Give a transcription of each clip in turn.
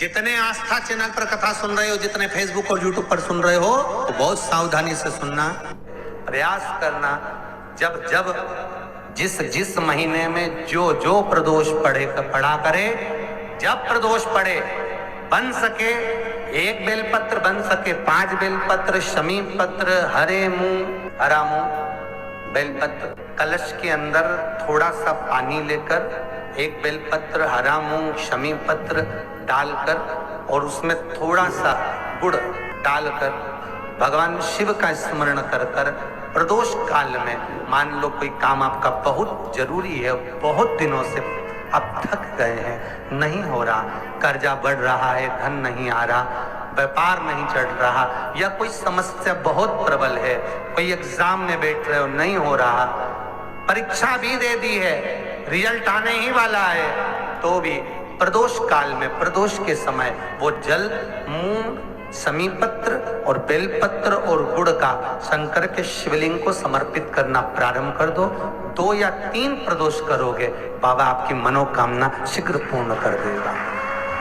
जितने आस्था चैनल पर कथा सुन रहे हो, जितने फेसबुक और यूट्यूब पर सुन रहे हो, तो बहुत सावधानी से सुनना, प्रयास करना। जब जब जिस महीने में जो प्रदोष पढ़ा करे, जब प्रदोष पड़े, बन सके 1 बेलपत्र, बन सके 5 बेलपत्र, शमी पत्र, हरे मूंग, हरा मूंग, बेलपत्र, कलश के अंदर थोड़ा सा पानी लेकर 1 बेलपत्र, हरा मूंग, शमी पत्र डालकर और उसमें थोड़ा सा गुड़ डालकर भगवान शिव का स्मरण कर कर प्रदोष काल में, मान लो कोई काम आपका बहुत जरूरी है, बहुत दिनों से आप थक गए हैं, नहीं हो रहा, कर्जा बढ़ रहा है, धन नहीं आ रहा, व्यापार नहीं चढ़ रहा, या कोई समस्या बहुत प्रबल है, कोई एग्जाम में बैठ रहे हो, नहीं हो रहा, परीक्षा भी दे दी है, रिजल्ट आने ही वाला है, तो भी प्रदोष काल में, प्रदोष के समय वो जल, मूंग, शमी पत्र और बेलपत्र और गुड़ का शंकर के शिवलिंग को समर्पित करना प्रारंभ कर दो। 2 या 3 प्रदोष करोगे, बाबा आपकी मनोकामना शीघ्र पूर्ण कर देगा।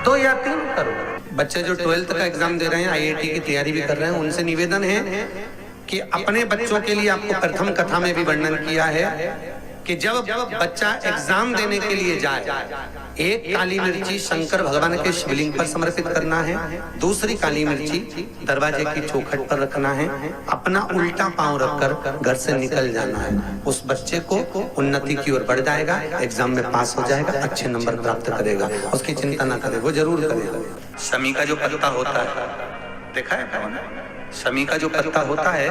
2 या 3 करो। बच्चे जो 12th का एग्जाम दे रहे हैं, IIT की तैयारी भी कर रहे हैं, उनसे निवेदन है कि अपने बच्चों के लिए, आपको प्रथम कथा में भी वर्णन किया है कि जब बच्चा एग्जाम देने के लिए जाए, 1 काली मिर्ची शंकर भगवान के शिवलिंग पर समर्पित करना है, दूसरी काली मिर्ची दरवाजे की चौखट पर रखना है, अपना उल्टा पांव रखकर घर से निकल जाना है। उस बच्चे को उन्नति की ओर बढ़ जाएगा, एग्जाम में पास हो जाएगा, अच्छे नंबर प्राप्त करेगा, उसकी चिंता ना करे, वो जरूर करेगा। शमी का जो पत्ता होता है, देखा है, शमी का जो पत्ता होता है,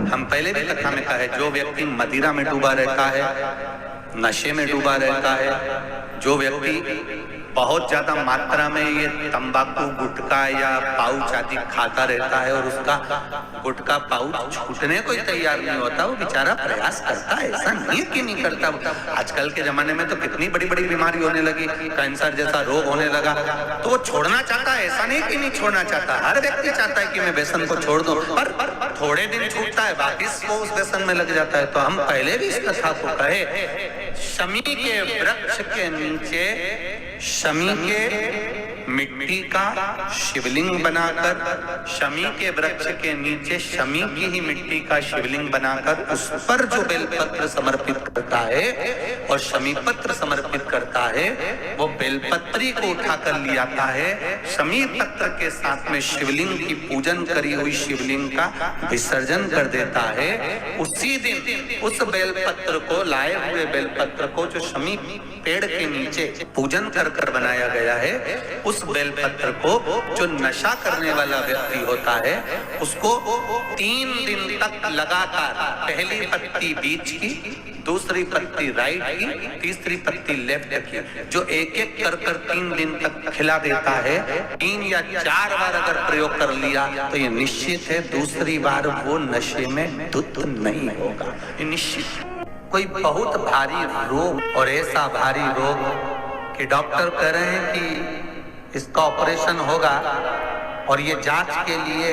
हम पहले भी कथा में कहा है, जो व्यक्ति मदिरा में डूबा रहता है, नशे में डूबा रहता है, जो व्यक्ति बहुत ज्यादा मात्रा में ये तंबाकू, गुटखा या पाउच आदि खाता रहता है और उसका गुटखा पाउच छूटने को ही तैयार नहीं होता, वो बेचारा प्रयास करता है, ऐसा नहीं कि नहीं करता। आजकल के जमाने में तो कितनी बड़ी बड़ी बीमारी होने लगी, कैंसर जैसा रोग होने लगा, तो वो छोड़ना चाहता है, ऐसा नहीं कि नहीं छोड़ना चाहता, हर व्यक्ति चाहता है कि मैं व्यसन को छोड़ दूं, पर थोड़े दिन छूटता है, वापिस वो उस व्यसन में लग जाता है। तो हम पहले भी इस कथा को कहे, शमी के वृक्ष के नीचे शमी के मिट्टी का शिवलिंग बनाकर, शमी के वृक्ष के नीचे शमी की ही मिट्टी का शिवलिंग बनाकर उस पर जो बेलपत्र समर्पित करता है और शमी पत्र समर्पित करता है, वो बेलपत्री को उठाकर ले आता है, शमी पत्र के साथ में शिवलिंग की पूजन करी हुई शिवलिंग का विसर्जन कर देता है। उसी दिन उस बेलपत्र को, लाए हुए बेलपत्र को, जो शमी पेड़ के नीचे पूजन कर बनाया गया है, उस बेलपत्र को जो नशा करने वाला व्यक्ति होता है, उसको 3 दिन तक लगातार, पहली पत्ती बीच की, दूसरी पत्ती राइट की, तीसरी पत्ती लेफ्ट की, जो एक कर 3 दिन तक खिला देता है। 3 या 4 बार अगर प्रयोग कर लिया तो ये निश्चित है दूसरी बार वो नशे में धुत नहीं होगा, ये निश्चित। कोई बहुत भारी रोग, और ऐसा भारी रोग कि डॉक्टर कह रहे हैं कि इसका ऑपरेशन होगा और ये जांच के लिए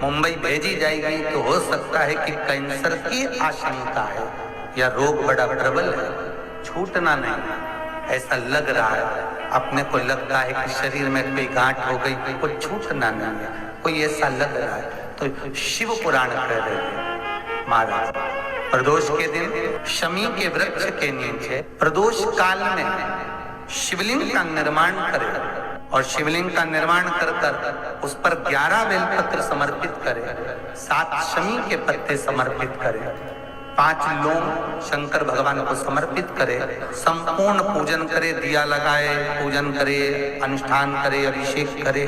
मुंबई भेजी जाएगी, तो हो सकता है कि कैंसर की आशंका है या रोग बड़ा प्रबल है, छूटना नहीं, ऐसा लग रहा है, अपने को लगता है कि शरीर में कोई गांठ हो गई, को छूटना नहीं है, कोई ऐसा लग रहा है। तो शिव पुराण कह रहे हैं महाराज, प्रदोष के दिन शमी के वृक्ष के नीचे प्रदोष काल में शिवलिंग का निर्माण करे और शिवलिंग का निर्माण कर कर उस पर 11 बेलपत्र समर्पित करे, 7 शमी के पत्ते समर्पित करे, 5 लौंग शंकर भगवान को समर्पित करे, संपूर्ण पूजन करे, दिया लगाए, पूजन करे, अनुष्ठान करे, अभिषेक करे,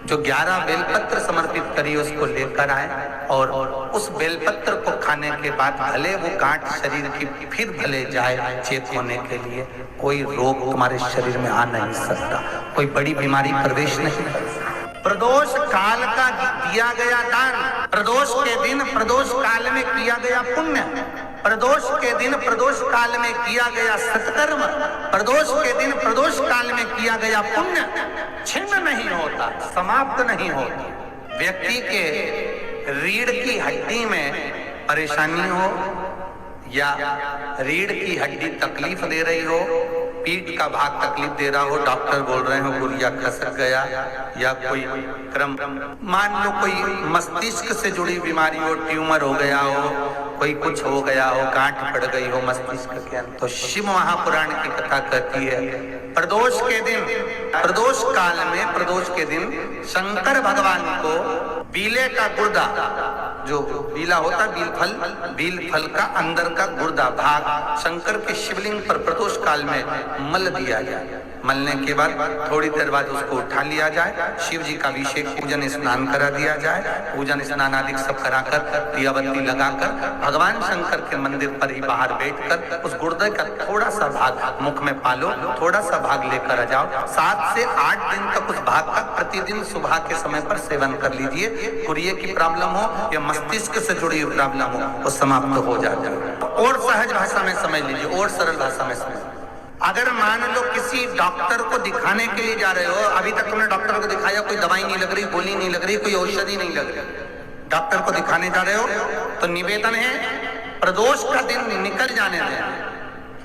जो 11 बेलपत्र समर्पित करी उसको लेकर आए और उस बेलपत्र को खाने के बाद भले वो गांठ शरीर की फिर भले जाए चेक होने के लिए, कोई रोग तुम्हारे शरीर में आ नहीं सकता, कोई बड़ी बीमारी प्रवेश नहीं कर सकती। प्रदोष काल का दिया गया दान, प्रदोष के दिन प्रदोष काल में किया गया पुण्य, प्रदोष के दिन प्रदोष काल में किया गया सत्कर्म, प्रदोष के दिन प्रदोष काल में किया गया पुण्य छिन्न नहीं होता, समाप्त नहीं होता। व्यक्ति के रीढ़ की हड्डी में परेशानी हो या रीढ़ की हड्डी तकलीफ दे रही हो, पीठ का भाग तकलीफ दे रहा हो, डॉक्टर बोल रहे हो गुड़िया खसक गया, या कोई क्रम, मान लो कोई मस्तिष्क से जुड़ी बीमारी हो, ट्यूमर हो गया हो, कोई कुछ हो गया हो, गांठ पड़ गई हो मस्तिष्क के अंदर, तो शिव महापुराण की कथा कहती है प्रदोष के दिन, प्रदोष काल में, प्रदोष के दिन शंकर भगवान को बीले का गुर्दा, जो बीला होता है बील फल का अंदर का गुर्दा भाग शंकर के शिवलिंग पर प्रदोष काल में मल दिया जाए। मलने के बाद थोड़ी देर बाद उसको उठा लिया जाए, शिव जी का अभिषेक पूजन स्नान करा दिया जाए, पूजन स्नान आदि सब कराकर दिया बत्ती लगाकर भगवान शंकर के मंदिर पर ही बाहर बैठकर उस गुर्दे का थोड़ा सा भाग मुख में पालो, थोड़ा सा भाग लेकर आ जाओ। 7 से 8 दिन तक उस भाग का प्रतिदिन सुबह के समय पर सेवन कर लीजिए। गुर्दे की प्रॉब्लम हो या मस्तिष्क से जुड़ी हुई प्रॉब्लम हो, वो समाप्त हो जाता है। और सहज भाषा में समझ लीजिए, और सरल भाषा में समझ, अगर मान लो किसी डॉक्टर को दिखाने के लिए जा रहे हो, अभी तक तुमने डॉक्टर को दिखाया, कोई दवाई नहीं लग रही, गोली नहीं लग रही, कोई औषधि नहीं लग रही, डॉक्टर को दिखाने जा रहे हो, तो निवेदन है प्रदोष का दिन निकल जाने दें,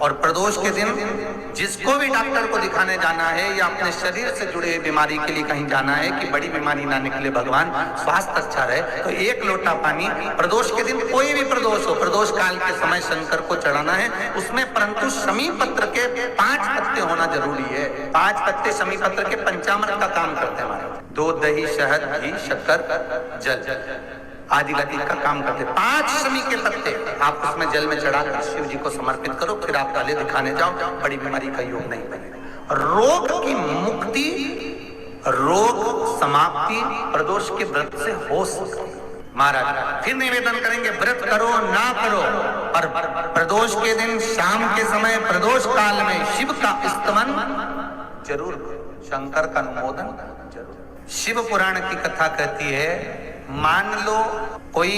और प्रदोष के दिन जिसको भी डॉक्टर को दिखाने जाना है या अपने शरीर से जुड़े बीमारी के लिए कहीं जाना है कि बड़ी बीमारी ना निकले, भगवान स्वास्थ्य अच्छा रहे, तो 1 लोटा पानी प्रदोष के दिन, कोई भी प्रदोष हो, प्रदोष काल के समय शंकर को चढ़ाना है उसमें, परंतु शमी पत्र के 5 पत्ते होना जरूरी है। 5 पत्ते शमी पत्र के पंचामृत का काम करते हैं हमारे, दूध, दही, शहद, घी, शक्कर, जल आदि गति का काम करते। 5 शमी के पत्ते आप उसमें जल में चढ़ाकर शिव जी को समर्पित करो, फिर आप डाले दिखाने जाओ, बड़ी बीमारी का योग नहीं बनेगा। रोग की मुक्ति, रोग समाप्ति प्रदोष के व्रत से हो सकती है। महाराज फिर निवेदन करेंगे, व्रत करो ना करो, पर प्रदोष के दिन शाम के समय प्रदोष काल में शिव का स्तमन जरूर करो, शंकर का अनुमोदन जरूर। शिव पुराण की कथा कहती है, मान लो कोई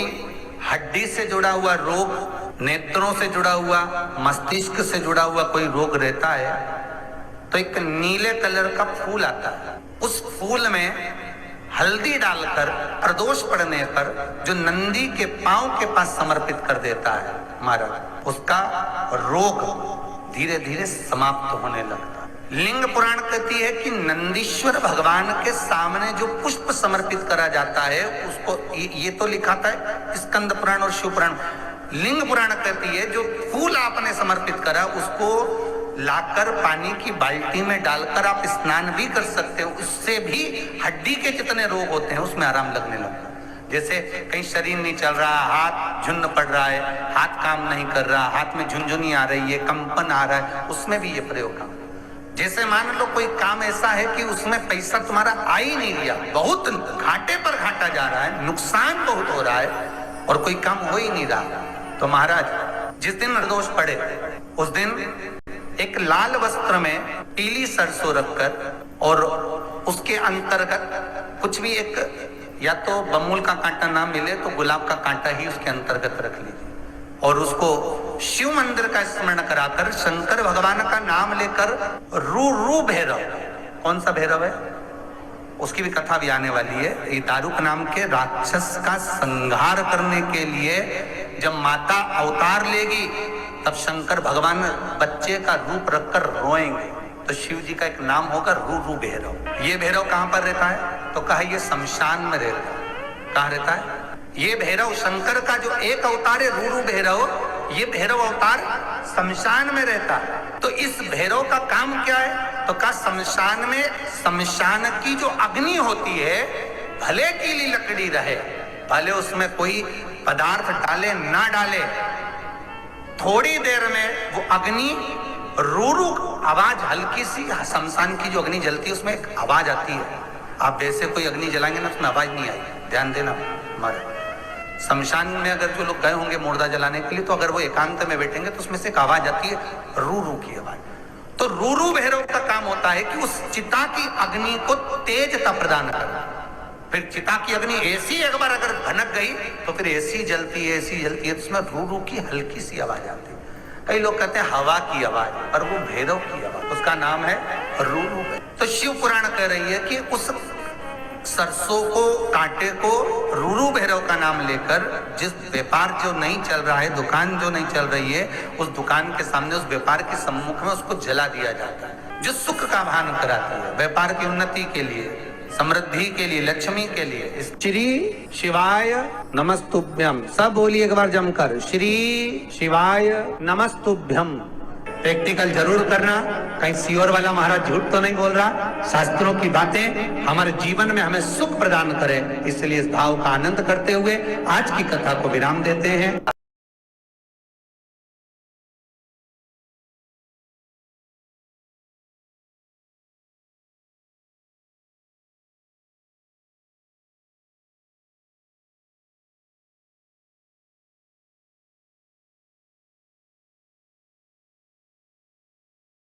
हड्डी से जुड़ा हुआ रोग, नेत्रों से जुड़ा हुआ, मस्तिष्क से जुड़ा हुआ कोई रोग रहता है, तो एक नीले कलर का फूल आता है, उस फूल में हल्दी डालकर प्रदोष पड़ने पर जो नंदी के पांव के पास समर्पित कर देता है महाराज, उसका रोग धीरे धीरे समाप्त होने लगता है। लिंग पुराण कहती है कि नंदीश्वर भगवान के सामने जो पुष्प समर्पित करा जाता है उसको, ये तो लिखाता है स्कंद पुराण और शिव पुराण। लिंग पुराण कहती है जो फूल आपने समर्पित करा उसको लाकर पानी की बाल्टी में डालकर आप स्नान भी कर सकते हो, उससे भी हड्डी के जितने रोग होते हैं उसमें आराम लगने लगता है। जैसे कहीं शरीर नहीं चल रहा, हाथ झुन्न पड़ रहा है, हाथ काम नहीं कर रहा, हाथ में झुनझुनी आ रही है, कंपन आ रहा है, उसमें भी ये प्रयोग काम। जैसे मान लो कोई काम ऐसा है कि उसमें पैसा तुम्हारा आ ही नहीं रहा, बहुत घाटे पर घाटा जा रहा है, नुकसान बहुत हो रहा है और कोई काम हो ही नहीं रहा, तो महाराज जिस दिन प्रदोष पड़े उस दिन एक लाल वस्त्र में पीली सरसों रखकर और उसके अंतर्गत कुछ भी एक, या तो बमुल का कांटा ना मिले तो गुलाब का कांटा ही उसके अंतर्गत रख लीजिए, और उसको शिव मंदिर का स्मरण कराकर शंकर भगवान का नाम लेकर रू भैरव, कौन सा भैरव है उसकी भी कथा भी आने वाली है। ये दारुक नाम के राक्षस का संहार करने के लिए जब माता अवतार लेगी तब शंकर भगवान बच्चे का रूप रखकर रोएंगे, तो शिव जी का एक नाम होगा रू भैरव। ये भैरव कहां पर रहता है, तो कहा ये शमशान में रहता है। कहां रहता है ये भैरव? शंकर का जो एक अवतार है रू भैरव, ये भैरव अवतार शमशान में रहता है। तो इस भैरव का काम क्या है, तो कहा शमशान में, शमशान की जो अग्नि होती है भले गीली लकड़ी रहे, भले उसमें कोई पदार्थ डाले ना डाले, थोड़ी देर में वो अग्नि रू आवाज, हल्की सी शमशान की जो अग्नि जलती है उसमें एक आवाज आती है। आप जैसे कोई अग्नि जलाएंगे ना उसमें आवाज नहीं आई, ध्यान देना। हमारे शमशान में अगर जो लोग गए होंगे मुर्दा जलाने के लिए, तो अगर वो एकांत में बैठेंगे तो उसमें से एक आवाज आती है रू की आवाज। तो रू भैरव का काम होता है कि उस चिता की अग्नि को तेजता प्रदान करना। फिर चिता की अग्नि ऐसी एक बार अगर भनक गई तो फिर ऐसी जलती है, ऐसी जलती है, तो उसमें रू की हल्की सी आवाज आती है। कई लोग कहते हैं हवा की आवाज, और वो भैरव की आवाज, उसका नाम है रू। तो शिव पुराण कह रही है कि उस सरसों को, कांटे को, रूरू भैरव का नाम लेकर जिस व्यापार जो नहीं चल रहा है, दुकान जो नहीं चल रही है, उस दुकान के सामने, उस व्यापार के सम्मुख में उसको जला दिया जाता है, जो सुख का भान कराती है, व्यापार की उन्नति के लिए, समृद्धि के लिए, लक्ष्मी के लिए। श्री शिवाय नमस्तुभ्यम, सब बोलिए एक बार जमकर, श्री शिवाय नमस्तुभ्यम। प्रैक्टिकल जरूर करना, कहीं सियोर वाला महाराज झूठ तो नहीं बोल रहा। शास्त्रों की बातें हमारे जीवन में हमें सुख प्रदान करें, इसलिए इस भाव का आनंद करते हुए आज की कथा को विराम देते हैं।